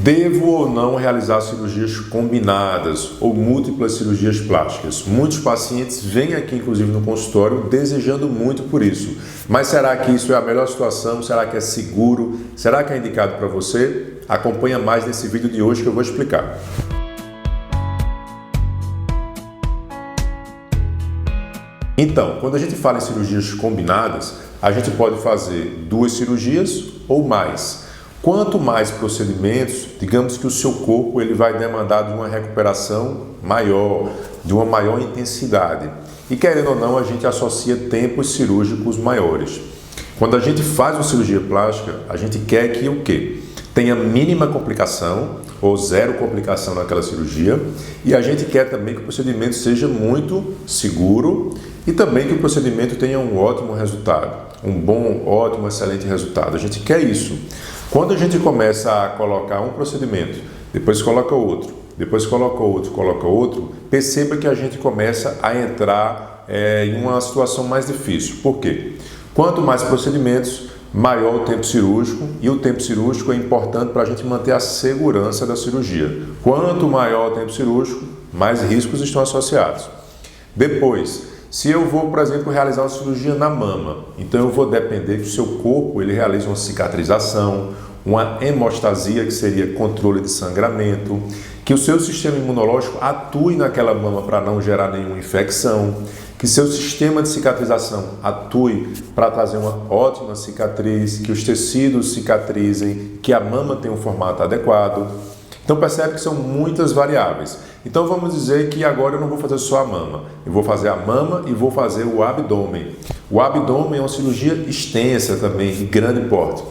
Devo ou não realizar cirurgias combinadas ou múltiplas cirurgias plásticas? Muitos pacientes vêm aqui, inclusive no consultório, desejando muito por isso. Mas será que isso é a melhor situação? Será que é seguro? Será que é indicado para você? Acompanha mais nesse vídeo de hoje que eu vou explicar. Então, quando a gente fala em cirurgias combinadas, a gente pode fazer 2 cirurgias ou mais. Quanto mais procedimentos, digamos que o seu corpo ele vai demandar de uma recuperação maior, de uma maior intensidade. E querendo ou não, a gente associa tempos cirúrgicos maiores. Quando a gente faz uma cirurgia plástica, a gente quer que o quê? Tenha mínima complicação ou zero complicação naquela cirurgia, e a gente quer também que o procedimento seja muito seguro e também que o procedimento tenha um ótimo resultado, um bom, ótimo, excelente resultado. A gente quer isso. Quando a gente começa a colocar um procedimento, depois coloca outro, depois coloca outro, perceba que a gente começa a entrar em uma situação mais difícil. Por quê? Quanto mais procedimentos, maior o tempo cirúrgico, e o tempo cirúrgico é importante para a gente manter a segurança da cirurgia. Quanto maior o tempo cirúrgico, mais riscos estão associados. Depois, se eu vou, por exemplo, realizar uma cirurgia na mama, então eu vou depender que o seu corpo ele realize uma cicatrização, uma hemostasia, que seria controle de sangramento, que o seu sistema imunológico atue naquela mama para não gerar nenhuma infecção, que seu sistema de cicatrização atue para trazer uma ótima cicatriz, que os tecidos cicatrizem, que a mama tenha um formato adequado. Então percebe que são muitas variáveis. Então vamos dizer que agora eu não vou fazer só a mama, eu vou fazer a mama e vou fazer o abdômen. O abdômen é uma cirurgia extensa também, de grande porte.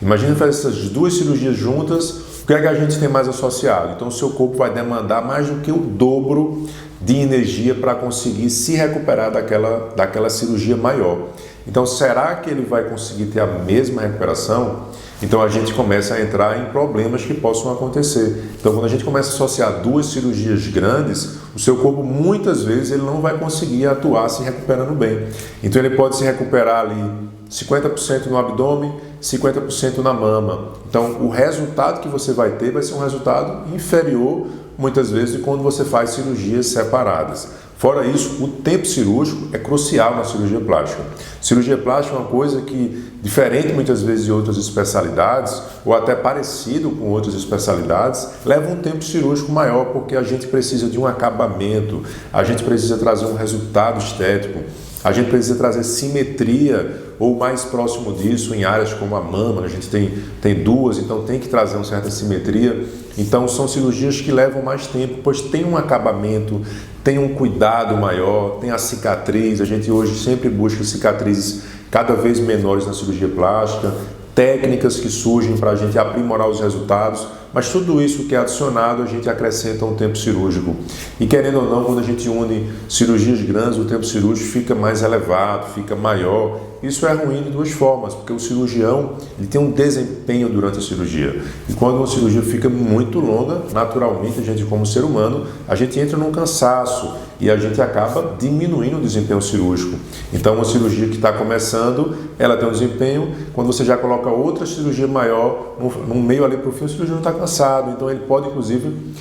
Imagina fazer essas 2 cirurgias juntas, o que é que a gente tem mais associado? Então o seu corpo vai demandar mais do que o dobro de energia para conseguir se recuperar daquela cirurgia maior. Então será que ele vai conseguir ter a mesma recuperação? Então a gente começa a entrar em problemas que possam acontecer. Então quando a gente começa a associar 2 cirurgias grandes, o seu corpo muitas vezes ele não vai conseguir atuar se recuperando bem. Então ele pode se recuperar ali 50% no abdômen, 50% na mama. Então o resultado que você vai ter vai ser um resultado inferior muitas vezes de quando você faz cirurgias separadas. Fora isso, o tempo cirúrgico é crucial na cirurgia plástica. Cirurgia plástica é uma coisa que, diferente muitas vezes de outras especialidades, ou até parecido com outras especialidades, leva um tempo cirúrgico maior, porque a gente precisa de um acabamento, a gente precisa trazer um resultado estético, a gente precisa trazer simetria ou mais próximo disso em áreas como a mama. A gente tem 2, então tem que trazer uma certa simetria. Então são cirurgias que levam mais tempo, pois tem um acabamento, tem um cuidado maior, tem a cicatriz. A gente hoje sempre busca cicatrizes cada vez menores na cirurgia plástica, técnicas que surgem para a gente aprimorar os resultados, mas tudo isso que é adicionado a gente acrescenta um tempo cirúrgico. E querendo ou não, quando a gente une cirurgias grandes, o tempo cirúrgico fica mais elevado, fica maior. Isso é ruim de 2 formas, porque o cirurgião ele tem um desempenho durante a cirurgia. E quando uma cirurgia fica muito longa, naturalmente a gente como ser humano, a gente entra num cansaço e a gente acaba diminuindo o desempenho cirúrgico. Então uma cirurgia que está começando, ela tem um desempenho, quando você já coloca outra cirurgia maior, no meio ali para o fim, o cirurgião está cansado, então ele pode inclusive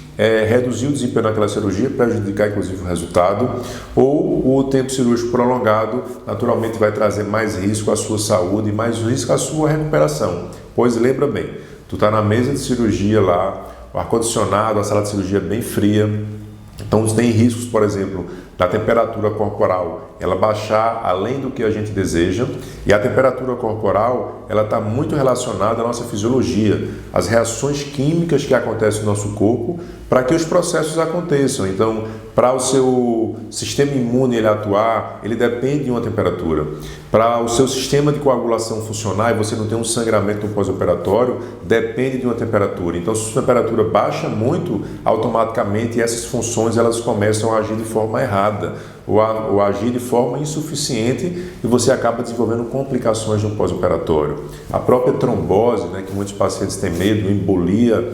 reduzir o desempenho naquela cirurgia, prejudicar inclusive o resultado, ou o tempo cirúrgico prolongado naturalmente vai trazer mais risco à sua saúde e mais risco à sua recuperação. Pois lembra bem, tu está na mesa de cirurgia lá, o ar-condicionado, a sala de cirurgia é bem fria, então tem riscos, por exemplo, da temperatura corporal ela baixar além do que a gente deseja, e a temperatura corporal ela está muito relacionada à nossa fisiologia, às reações químicas que acontecem no nosso corpo para que os processos aconteçam. Então, para o seu sistema imune ele atuar, ele depende de uma temperatura. Para o seu sistema de coagulação funcionar e você não ter um sangramento no pós-operatório, depende de uma temperatura. Então, se a temperatura baixa muito, automaticamente essas funções elas começam a agir de forma errada. ou agir de forma insuficiente e você acaba desenvolvendo complicações no pós-operatório. A própria trombose, né, que muitos pacientes têm medo, embolia,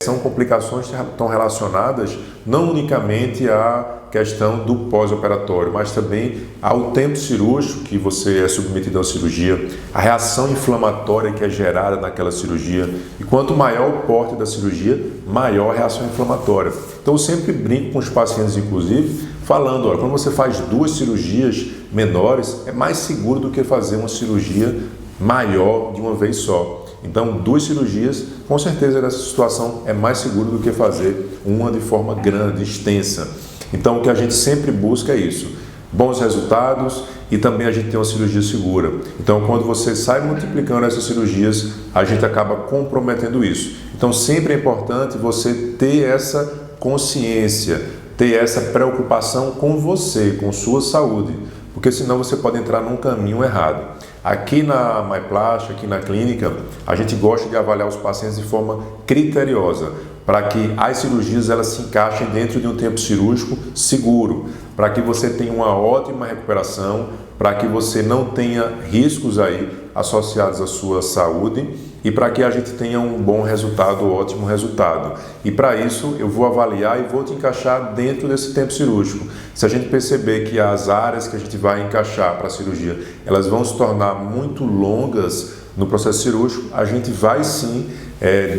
são complicações que estão relacionadas não unicamente à questão do pós-operatório, mas também ao tempo cirúrgico que você é submetido à cirurgia, a reação inflamatória que é gerada naquela cirurgia. E quanto maior o porte da cirurgia, maior a reação inflamatória. Então eu sempre brinco com os pacientes, inclusive, falando, olha, quando você faz 2 cirurgias menores, é mais seguro do que fazer uma cirurgia maior de uma vez só. Então, 2 cirurgias, com certeza nessa situação é mais seguro do que fazer uma de forma grande, extensa. Então, o que a gente sempre busca é isso, bons resultados e também a gente tem uma cirurgia segura. Então, quando você sai multiplicando essas cirurgias, a gente acaba comprometendo isso. Então, sempre é importante você ter essa consciência, ter essa preocupação com você, com sua saúde, porque senão você pode entrar num caminho errado. Aqui na MyPlast, aqui na clínica, a gente gosta de avaliar os pacientes de forma criteriosa, para que as cirurgias elas se encaixem dentro de um tempo cirúrgico seguro, para que você tenha uma ótima recuperação, para que você não tenha riscos aí associados à sua saúde e para que a gente tenha um bom resultado, ótimo resultado. E para isso eu vou avaliar e vou te encaixar dentro desse tempo cirúrgico. Se a gente perceber que as áreas que a gente vai encaixar para a cirurgia, elas vão se tornar muito longas no processo cirúrgico, a gente vai sim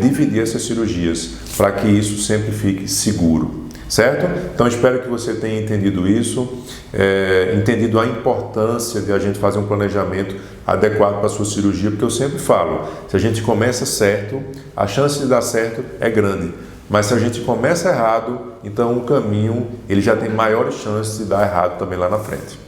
dividir essas cirurgias para que isso sempre fique seguro. Certo? Então espero que você tenha entendido isso, entendido a importância de a gente fazer um planejamento adequado para a sua cirurgia, porque eu sempre falo, se a gente começa certo, a chance de dar certo é grande, mas se a gente começa errado, então o caminho ele já tem maiores chances de dar errado também lá na frente.